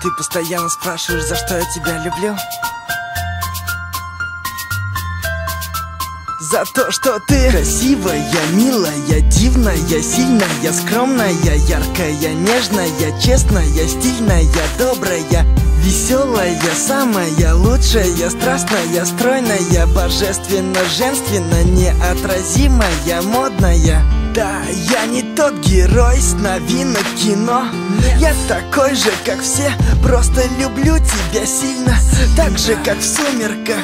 Ты постоянно спрашиваешь, за что я тебя люблю. За то, что ты красивая, милая, дивная, сильная, скромная, яркая, нежная, честная, стильная, добрая, веселая, самая лучшая, страстная, стройная, божественно, женственно, неотразимая, модная. Да, я не тот герой с новинок кино. Я такой же, как все, просто люблю тебя сильно. Так же, как в «Сумерках»,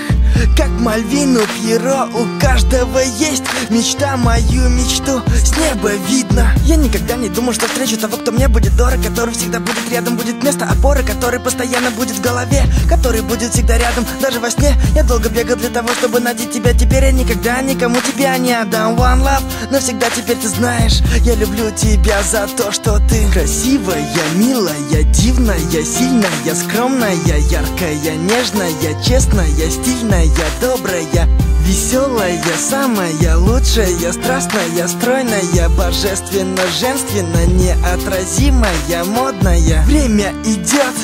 как Мальвину Пьеро. У каждого есть мечта, мою мечту с неба видно. Я никогда не думал, что встречу того, кто мне будет дорог, который всегда будет рядом, будет место опоры, который постоянно будет в голове, который будет всегда рядом, даже во сне. Я долго бегал для того, чтобы найти тебя. Теперь я никогда никому тебя не отдам. One love, навсегда теперь ты знаешь, я люблю тебя за то, что ты красивая, милая, дивная, сильная, скромная, яркая, нежная, честная, стильная, добрая, веселая, самая лучшая, страстная, стройная, божественно, женственно, неотразимая, модная. Время идет,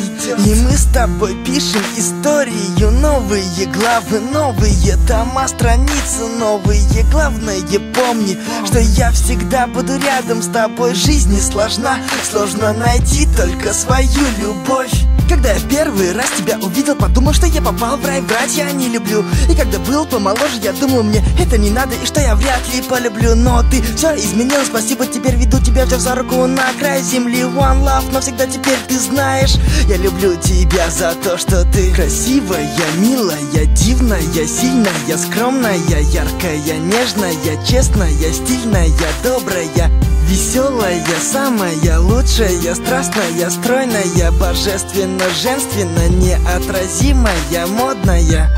и мы с тобой пишем историю. Новые главы, новые тома, страницы новые. Главное, помни, что я всегда буду рядом с тобой. Жизнь не сложна, сложно найти только свою любовь. Когда я в первый раз тебя увидел, подумал, что я попал в рай, врать я не люблю. И когда был помоложе, я думал, мне это не надо, и что я вряд ли полюблю. Но ты все изменил, спасибо, теперь веду тебя, взяв за руку на край земли. One love, навсегда теперь ты знаешь, я люблю тебя за то, что ты красивая, милая, дивная, сильная, скромная, яркая, нежная, честная, стильная, добрая, веселая, самая лучшая, страстная, стройная, божественно, женственно, неотразимая, модная.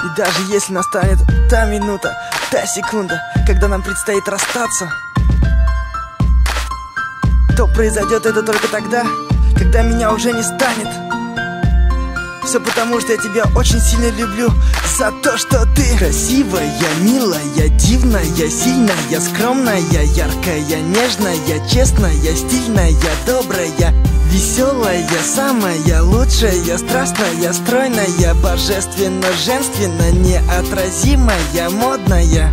И даже если настанет та минута, та секунда, когда нам предстоит расстаться, то произойдет это только тогда, когда меня уже не станет. Все потому, что я тебя очень сильно люблю. За то, что ты красивая, милая, дивная, сильная, скромная, яркая, нежная, честная, стильная, добрая, веселая, самая лучшая, страстная, стройная, божественно, женственно, неотразимая, модная.